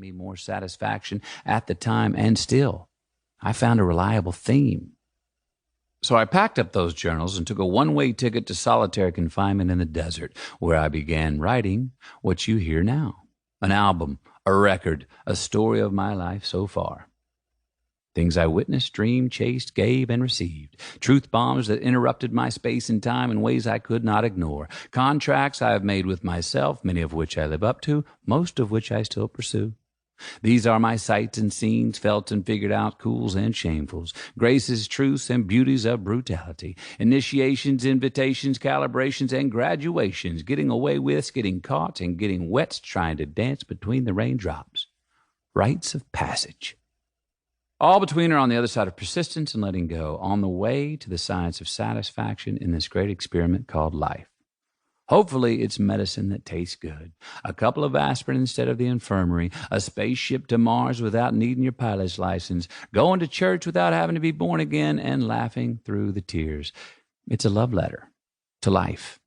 me more satisfaction at the time, and still, I found a reliable theme. So I packed up those journals and took a one-way ticket to solitary confinement in the desert, where I began writing what you hear now. An album, a record, a story of my life so far. Things I witnessed, dreamed, chased, gave, and received. Truth bombs that interrupted my space and time in ways I could not ignore. Contracts I have made with myself, many of which I live up to, most of which I still pursue. These are my sights and scenes, felt and figured out, cools and shamefuls, graces, truths, and beauties of brutality, initiations, invitations, calibrations, and graduations, getting away with, getting caught, and getting wet, trying to dance between the raindrops. Rites of passage. All between are on the other side of persistence and letting go, on the way to the science of satisfaction in this great experiment called life. Hopefully, it's medicine that tastes good. A couple of aspirin instead of the infirmary, a spaceship to Mars without needing your pilot's license, going to church without having to be born again, and laughing through the tears. It's a love letter to life.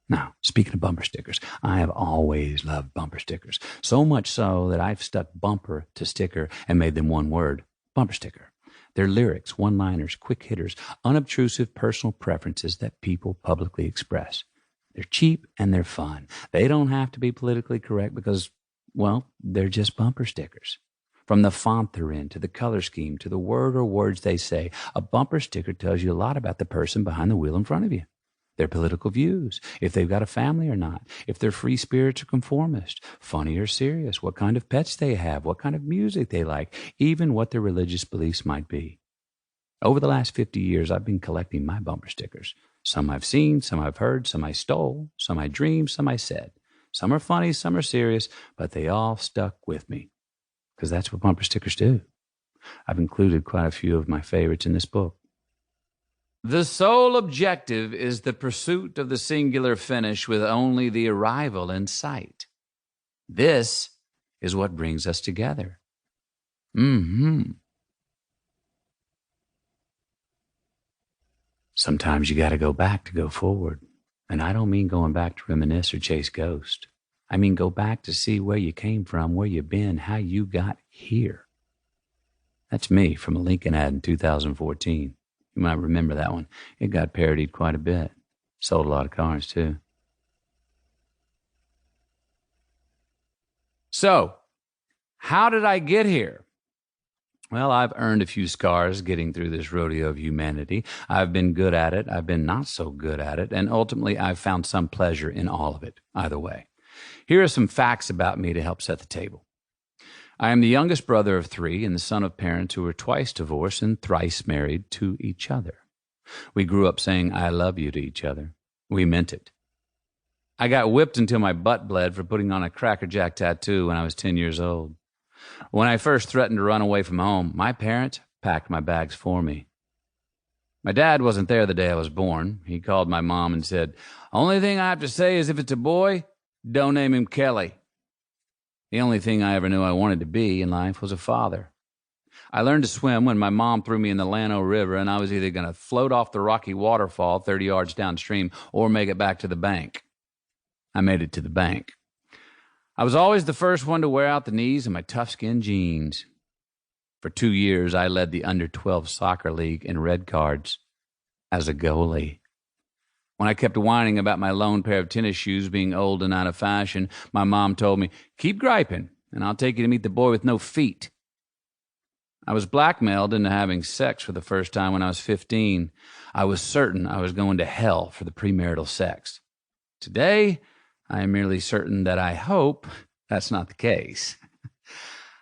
Now, speaking of bumper stickers, I have always loved bumper stickers, so much so that I've stuck bumper to sticker and made them one word, bumper sticker. They're lyrics, one-liners, quick hitters, unobtrusive personal preferences that people publicly express. They're cheap and they're fun. They don't have to be politically correct because, well, they're just bumper stickers. From the font they're in, to the color scheme, to the word or words they say, a bumper sticker tells you a lot about the person behind the wheel in front of you. Their political views, if they've got a family or not, if they're free spirits or conformist, funny or serious, what kind of pets they have, what kind of music they like, even what their religious beliefs might be. Over the last 50 years, I've been collecting my bumper stickers. Some I've seen, some I've heard, some I stole, some I dreamed, some I said. Some are funny, some are serious, but they all stuck with me, because that's what bumper stickers do. I've included quite a few of my favorites in this book. The sole objective is the pursuit of the singular finish with only the arrival in sight. This is what brings us together. Sometimes you got to go back to go forward. And I don't mean going back to reminisce or chase ghosts. I mean go back to see where you came from, where you've been, how you got here. That's me from a Lincoln ad in 2014. You might remember that one. It got parodied quite a bit. Sold a lot of cars, too. So, how did I get here? Well, I've earned a few scars getting through this rodeo of humanity. I've been good at it. I've been not so good at it. And ultimately, I've found some pleasure in all of it, either way. Here are some facts about me to help set the table. I am the youngest brother of 3 and the son of parents who were twice divorced and thrice married to each other. We grew up saying, "I love you" to each other. We meant it. I got whipped until my butt bled for putting on a Cracker Jack tattoo when I was 10 years old. When I first threatened to run away from home, my parents packed my bags for me. My dad wasn't there the day I was born. He called my mom and said, "Only thing I have to say is if it's a boy, don't name him Kelly." The only thing I ever knew I wanted to be in life was a father. I learned to swim when my mom threw me in the Llano River, and I was either going to float off the rocky waterfall 30 yards downstream or make it back to the bank. I made it to the bank. I was always the first one to wear out the knees in my tough-skin jeans. For 2 years, I led the under-12 soccer league in red cards as a goalie. When I kept whining about my lone pair of tennis shoes being old and out of fashion, my mom told me, "Keep griping, and I'll take you to meet the boy with no feet." I was blackmailed into having sex for the first time when I was 15. I was certain I was going to hell for the premarital sex. Today, I am merely certain that I hope that's not the case.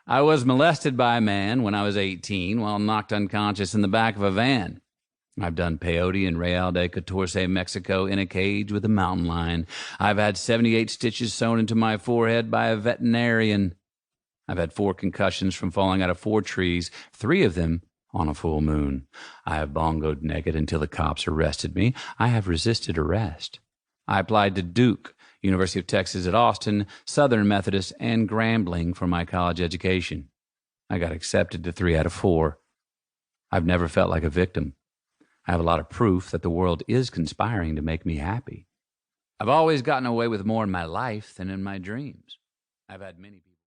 I was molested by a man when I was 18 while knocked unconscious in the back of a van. I've done peyote in Real de Catorce, Mexico, in a cage with a mountain lion. I've had 78 stitches sewn into my forehead by a veterinarian. I've had 4 concussions from falling out of 4 trees, 3 of them on a full moon. I have bongoed naked until the cops arrested me. I have resisted arrest. I applied to Duke, University of Texas at Austin, Southern Methodist, and Grambling for my college education. I got accepted to 3 out of 4. I've never felt like a victim. I have a lot of proof that the world is conspiring to make me happy. I've always gotten away with more in my life than in my dreams. I've had many people